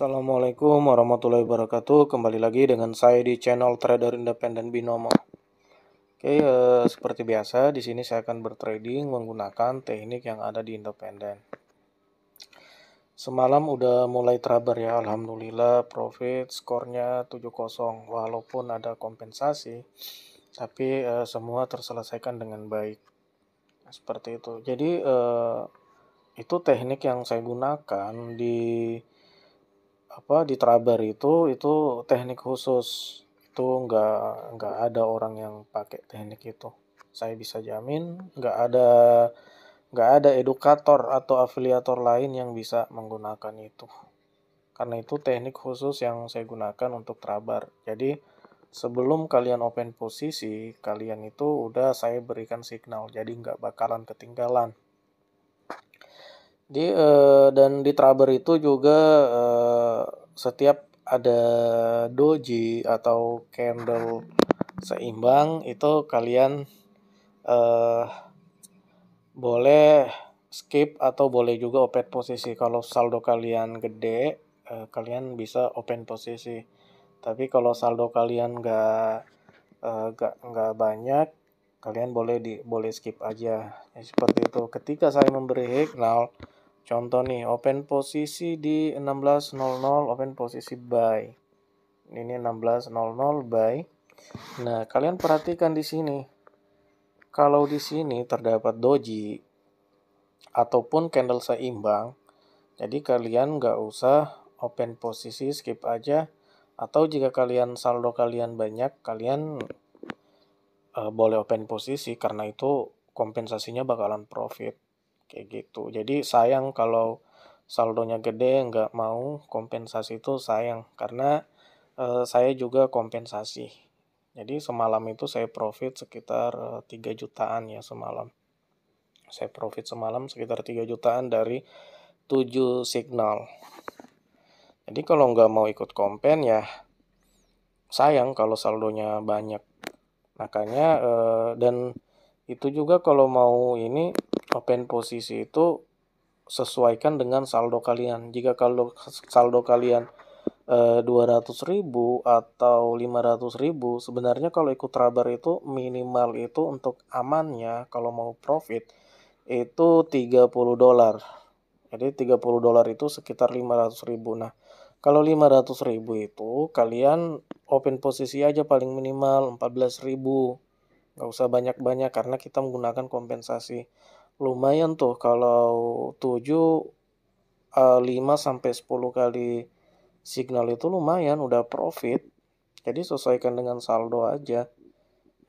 Assalamualaikum warahmatullahi wabarakatuh. Kembali lagi dengan saya di channel Trader Independen Binomo. Oke, seperti biasa di sini saya akan bertrading menggunakan teknik yang ada di independen. Semalam udah mulai trabar ya, alhamdulillah profit skornya 7-0 walaupun ada kompensasi, tapi semua terselesaikan dengan baik. Seperti itu. Jadi itu teknik yang saya gunakan di trabar itu teknik khusus. Itu nggak ada orang yang pakai teknik itu. Saya bisa jamin nggak ada edukator atau afiliator lain yang bisa menggunakan itu. Karena itu teknik khusus yang saya gunakan untuk trabar. Jadi sebelum kalian open posisi, kalian itu udah saya berikan signal. Jadi nggak bakalan ketinggalan. Dan di trabar itu juga setiap ada doji atau candle seimbang itu kalian boleh skip atau boleh juga open posisi. Kalau saldo kalian gede, kalian bisa open posisi. Tapi kalau saldo kalian nggak banyak, kalian boleh skip aja. Ya, seperti itu. Ketika saya memberi signal, contoh nih, open posisi di 16.00, open posisi buy. Ini 16.00 buy. Nah, kalian perhatikan di sini. Kalau di sini terdapat doji ataupun candle seimbang, jadi kalian nggak usah open posisi, skip aja. Atau jika kalian saldo kalian banyak, kalian boleh open posisi karena itu kompensasinya bakalan profit. Kayak gitu. Jadi sayang kalau saldonya gede nggak mau kompensasi, itu sayang karena saya juga kompensasi. Jadi semalam itu saya profit sekitar 3 jutaan ya semalam. Saya profit semalam sekitar 3 jutaan dari 7 signal. Jadi kalau nggak mau ikut kompen ya sayang kalau saldonya banyak. Makanya dan itu juga kalau mau ini open posisi itu sesuaikan dengan saldo kalian. Jika kalau saldo kalian 200.000 atau 500.000, sebenarnya kalau ikut trabar itu minimal itu untuk amannya kalau mau profit itu $30. Jadi $30 itu sekitar 500.000. Nah, kalau 500.000 itu kalian open posisi aja paling minimal 14.000. Nggak usah banyak-banyak karena kita menggunakan kompensasi. Lumayan tuh kalau 7 5 sampai 10 kali signal itu lumayan udah profit. Jadi sesuaikan dengan saldo aja.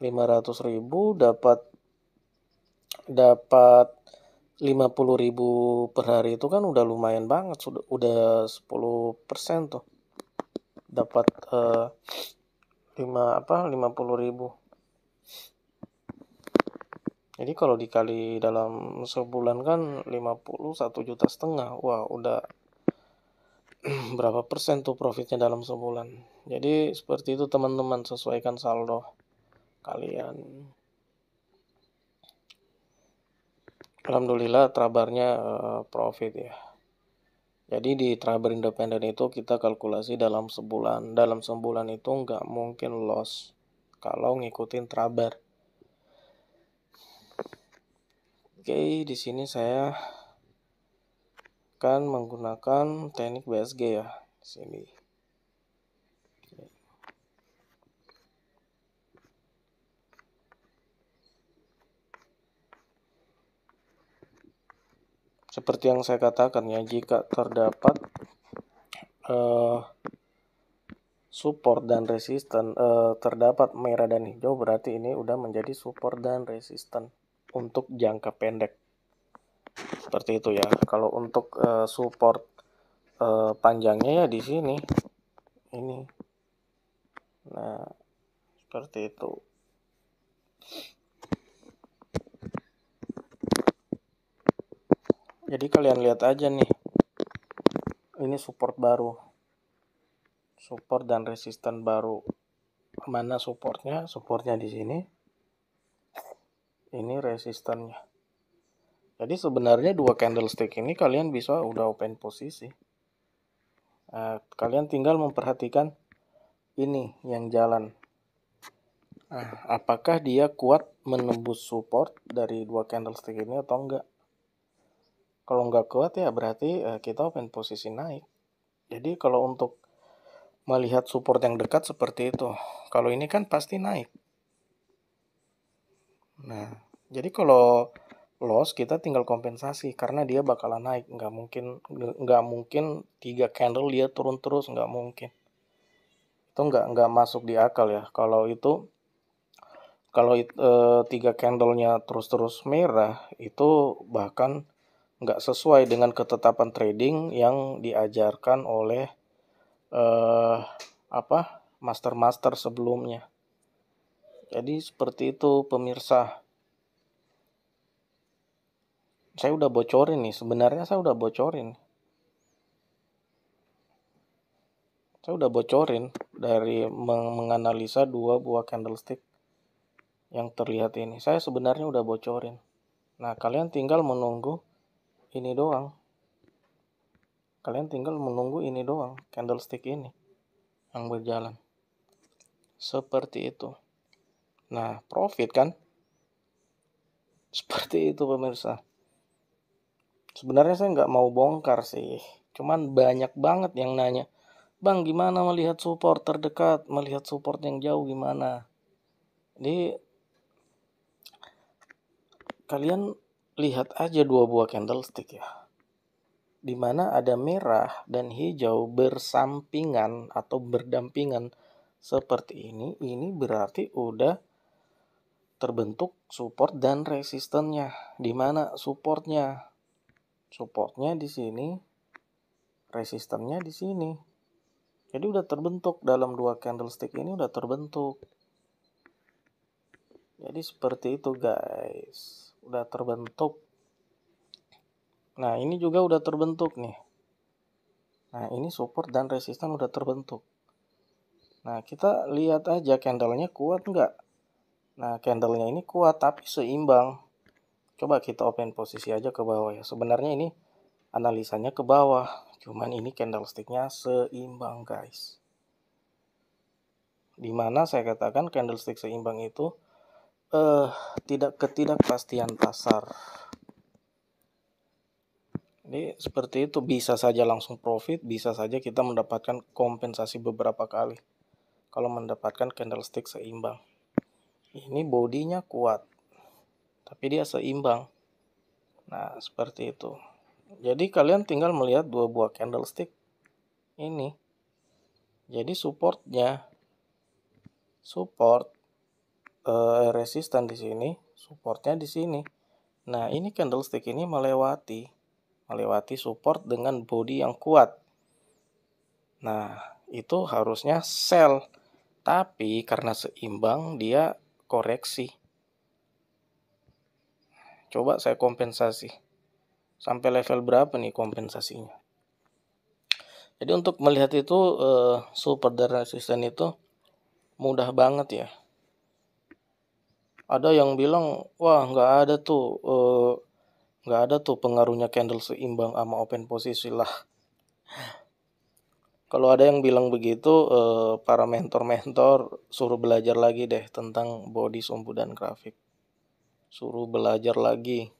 500.000 dapat 50.000 per hari itu kan udah lumayan banget, udah 10% tuh. Dapat 50.000. Jadi kalau dikali dalam sebulan kan 1,5 juta. Wah, udah berapa persen tuh profitnya dalam sebulan. Jadi seperti itu teman-teman, sesuaikan saldo kalian. Alhamdulillah trabarnya profit ya. Jadi di trabar independen itu kita kalkulasi dalam sebulan. Dalam sebulan itu nggak mungkin loss kalau ngikutin trabar. Oke, di sini saya akan menggunakan teknik BSG ya. Di sini. Seperti yang saya katakan ya, jika terdapat support dan resisten, terdapat merah dan hijau, berarti ini udah menjadi support dan resisten untuk jangka pendek. Seperti itu ya. Kalau untuk support panjangnya ya di sini. Ini. Nah, seperti itu. Jadi kalian lihat aja nih. Ini support baru. Support dan resisten baru. Mana supportnya? Supportnya di sini. Ini resistennya. Jadi sebenarnya dua candlestick ini kalian bisa udah open posisi. Kalian tinggal memperhatikan ini yang jalan. Apakah dia kuat menembus support dari dua candlestick ini atau enggak? Kalau enggak kuat ya berarti kita open posisi naik. Jadi kalau untuk melihat support yang dekat seperti itu, kalau ini kan pasti naik. Nah, jadi kalau loss kita tinggal kompensasi karena dia bakalan naik. Nggak mungkin 3 candle dia turun terus, nggak mungkin. Itu nggak masuk di akal ya. Kalau 3 candlenya terus-terus merah, itu bahkan nggak sesuai dengan ketetapan trading yang diajarkan oleh master-master sebelumnya. Jadi seperti itu pemirsa. Saya udah bocorin nih, sebenarnya saya udah bocorin. Saya udah bocorin dari menganalisa dua buah candlestick yang terlihat ini. Saya sebenarnya udah bocorin. Nah, kalian tinggal menunggu ini doang. Kalian tinggal menunggu ini doang, candlestick ini yang berjalan. Seperti itu. Nah, profit kan? Seperti itu pemirsa. Sebenarnya saya nggak mau bongkar sih. Cuman banyak banget yang nanya, Bang, gimana melihat support terdekat, melihat support yang jauh gimana? Jadi, kalian lihat aja dua buah candlestick ya. Di mana ada merah dan hijau bersampingan atau berdampingan seperti ini berarti udah terbentuk support dan resistennya. Di mana supportnya? Supportnya di sini, resistennya di sini. Jadi udah terbentuk dalam dua candlestick ini udah terbentuk. Jadi seperti itu guys, udah terbentuk. Nah ini juga udah terbentuk nih. Nah ini support dan resisten udah terbentuk. Nah kita lihat aja candlenya kuat nggak. Nah candlenya ini kuat tapi seimbang. Coba kita open posisi aja ke bawah ya. Sebenarnya ini analisanya ke bawah. Cuman ini candlesticknya seimbang guys. Dimana saya katakan candlestick seimbang itu tidak ketidakpastian pasar. Jadi seperti itu, bisa saja langsung profit, bisa saja kita mendapatkan kompensasi beberapa kali kalau mendapatkan candlestick seimbang. Ini bodinya kuat, tapi dia seimbang. Nah seperti itu. Jadi kalian tinggal melihat dua buah candlestick ini. Jadi support resisten di sini, supportnya di sini. Nah ini candlestick ini melewati support dengan body yang kuat. Nah itu harusnya sell, tapi karena seimbang dia koreksi. Coba saya kompensasi sampai level berapa nih kompensasinya. Jadi untuk melihat itu support dan resisten itu mudah banget ya. Ada yang bilang, wah nggak ada tuh pengaruhnya candle seimbang sama open posisi lah. Kalau ada yang bilang begitu, para mentor-mentor suruh belajar lagi deh tentang body, sumbu, dan grafik. Suruh belajar lagi.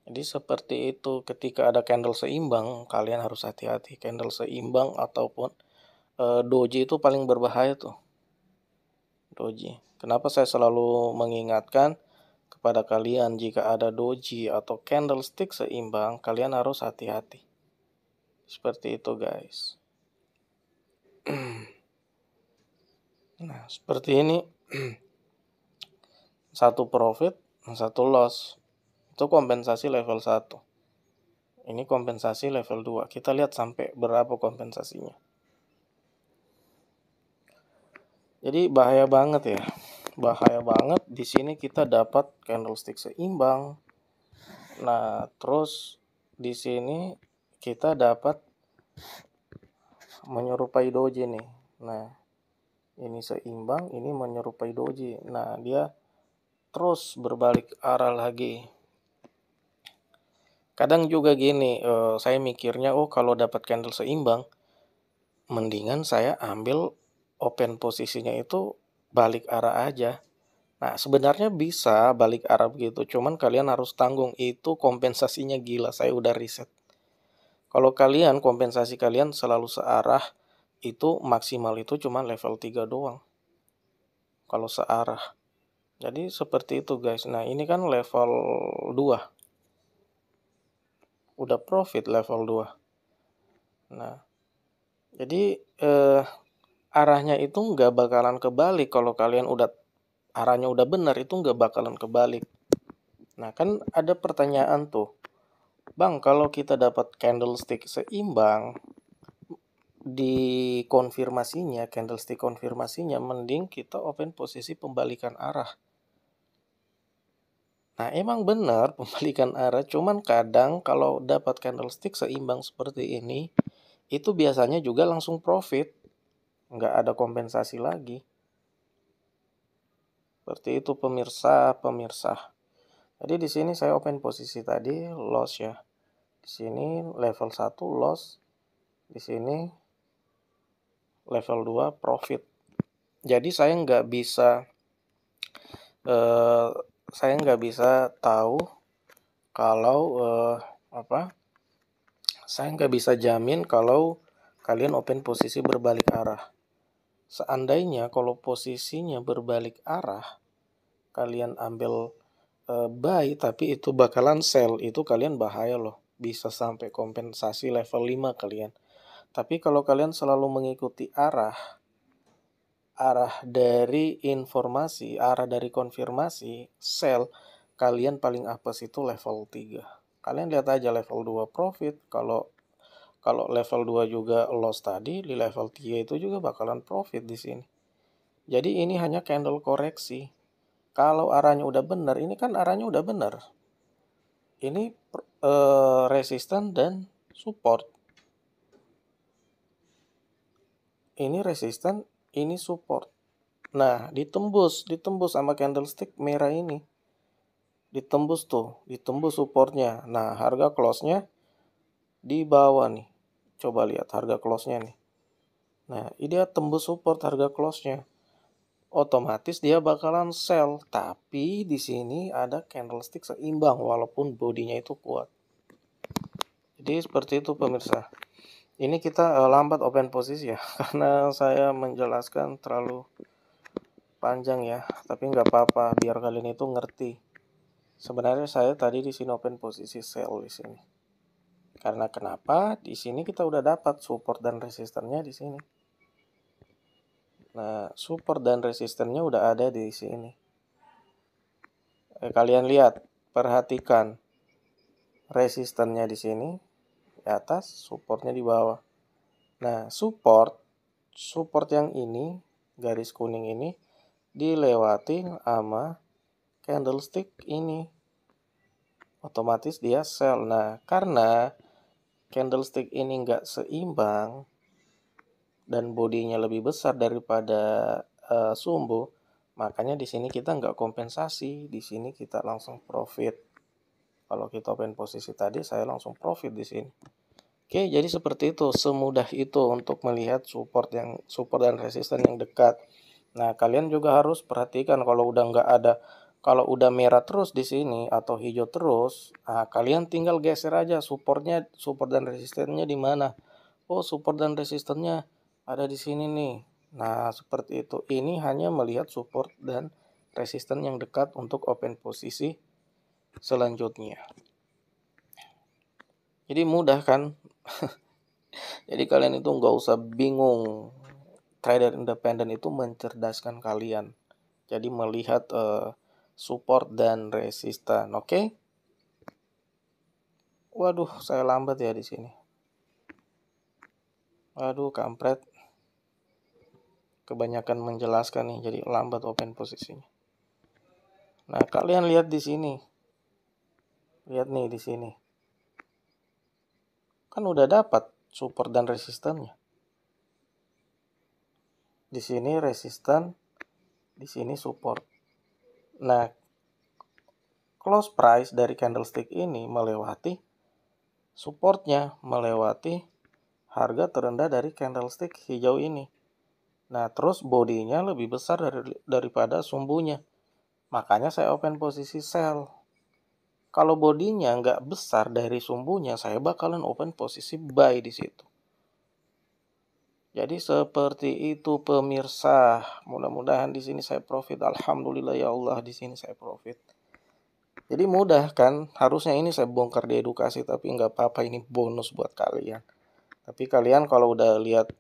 Jadi seperti itu, ketika ada candle seimbang, kalian harus hati-hati. Candle seimbang ataupun doji itu paling berbahaya tuh. Doji. Kenapa saya selalu mengingatkan kepada kalian jika ada doji atau candlestick seimbang, kalian harus hati-hati. Seperti itu guys. Nah seperti ini. Satu profit, satu loss. Itu kompensasi level 1. Ini kompensasi level 2. Kita lihat sampai berapa kompensasinya. Jadi bahaya banget ya. Bahaya banget di sini kita dapat candlestick seimbang. Nah, terus di sini kita dapat menyerupai doji nih. Nah, ini seimbang, ini menyerupai doji. Nah, dia terus berbalik arah lagi. Kadang juga gini, saya mikirnya, oh kalau dapat candle seimbang, mendingan saya ambil open posisinya itu balik arah aja. Nah, sebenarnya bisa balik arah begitu, cuman kalian harus tanggung itu kompensasinya gila, saya udah riset. Kalau kalian kompensasi kalian selalu searah, itu maksimal itu cuma level 3 doang. Kalau searah. Jadi seperti itu guys. Nah, ini kan level 2. Udah profit level 2. Nah, jadi arahnya itu nggak bakalan kebalik. Kalau kalian arahnya udah benar, itu nggak bakalan kebalik. Nah, kan ada pertanyaan tuh. Bang, kalau kita dapat candlestick seimbang, di konfirmasinya, candlestick konfirmasinya, mending kita open posisi pembalikan arah. Nah, emang benar pembalikan arah, cuman kadang kalau dapat candlestick seimbang seperti ini, itu biasanya juga langsung profit. Nggak ada kompensasi lagi. Seperti itu pemirsa. Jadi di sini saya open posisi tadi loss ya. Di sini level 1 loss, di sini level 2 profit. Jadi eh, saya nggak bisa tahu kalau saya nggak bisa jamin kalau kalian open posisi berbalik arah. Seandainya kalau posisinya berbalik arah, kalian ambil buy tapi itu bakalan sell, itu kalian bahaya loh. Bisa sampai kompensasi level 5 kalian. Tapi kalau kalian selalu mengikuti arah dari informasi, arah dari konfirmasi, sell, kalian paling apes itu level 3. Kalian lihat aja level 2 profit, kalau level 2 juga loss tadi, di level 3 itu juga bakalan profit di sini. Jadi ini hanya candle koreksi. Kalau arahnya udah benar, ini kan arahnya udah benar. Ini resisten dan support. Ini resisten, ini support. Nah, ditembus sama candlestick merah ini. Ditembus supportnya. Nah, harga close-nya di bawah nih. Coba lihat harga close-nya nih. Nah, ini dia tembus support harga close-nya. Otomatis dia bakalan sell, tapi di sini ada candlestick seimbang walaupun bodinya itu kuat. Jadi seperti itu pemirsa. Ini kita lambat open posisi ya, karena saya menjelaskan terlalu panjang ya, tapi nggak apa-apa biar kalian itu ngerti. Sebenarnya saya tadi di sini open posisi sell di sini. Karena kenapa? Di sini kita udah dapat support dan resistennya di sini. Nah, support dan resistennya udah ada di sini. Kalian lihat, perhatikan resistennya di sini di atas, supportnya di bawah. Nah, support yang ini, garis kuning ini dilewati sama candlestick ini. Otomatis dia sell. Nah, karena candlestick ini nggak seimbang dan bodinya lebih besar daripada sumbu, makanya di sini kita nggak kompensasi, di sini kita langsung profit. Kalau kita open posisi tadi, saya langsung profit di sini. Oke, jadi seperti itu, semudah itu untuk melihat support dan resisten yang dekat. Nah, kalian juga harus perhatikan kalau udah merah terus di sini atau hijau terus, nah kalian tinggal geser aja support dan resistennya di mana. Oh, support dan resistennya ada di sini nih. Nah, seperti itu. Ini hanya melihat support dan resisten yang dekat untuk open posisi selanjutnya. Jadi mudah kan? Jadi kalian itu nggak usah bingung. Trader independen itu mencerdaskan kalian. Jadi melihat support dan resisten, oke? Waduh, saya lambat ya di sini. Waduh, kampret. Kebanyakan menjelaskan nih, jadi lambat open posisinya. Nah, kalian lihat di sini. Lihat nih di sini. Kan udah dapat support dan resistennya. Di sini resisten, di sini support. Nah, close price dari candlestick ini melewati supportnya melewati harga terendah dari candlestick hijau ini. Nah, terus bodinya lebih besar daripada sumbunya. Makanya saya open posisi sell. Kalau bodinya nggak besar dari sumbunya, saya bakalan open posisi buy di situ. Jadi seperti itu pemirsa. Mudah-mudahan di sini saya profit. Alhamdulillah ya Allah, di sini saya profit. Jadi mudah kan? Harusnya ini saya bongkar di edukasi, tapi nggak apa-apa, ini bonus buat kalian. Tapi kalian kalau udah lihat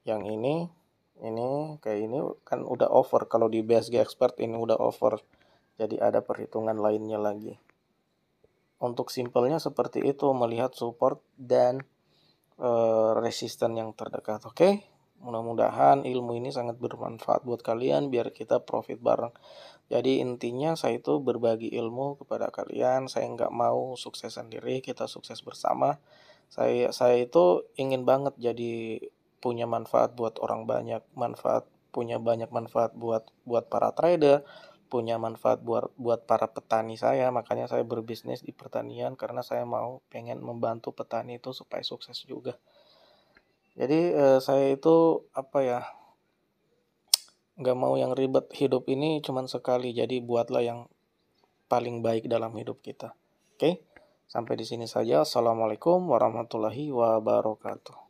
yang ini kayak ini kan udah over. Kalau di BSG Expert ini udah over. Jadi ada perhitungan lainnya lagi. Untuk simpelnya seperti itu, melihat support dan resisten yang terdekat. Oke? Mudah-mudahan ilmu ini sangat bermanfaat buat kalian biar kita profit bareng. Jadi intinya saya itu berbagi ilmu kepada kalian. Saya nggak mau sukses sendiri, kita sukses bersama. Saya itu ingin banget jadi punya manfaat buat orang banyak, punya banyak manfaat buat para trader, punya manfaat buat para petani saya. Makanya saya berbisnis di pertanian karena saya pengen membantu petani itu supaya sukses juga. Jadi saya itu nggak mau yang ribet. Hidup ini cuma sekali, jadi buatlah yang paling baik dalam hidup kita. Oke, sampai di sini saja. Assalamualaikum warahmatullahi wabarakatuh.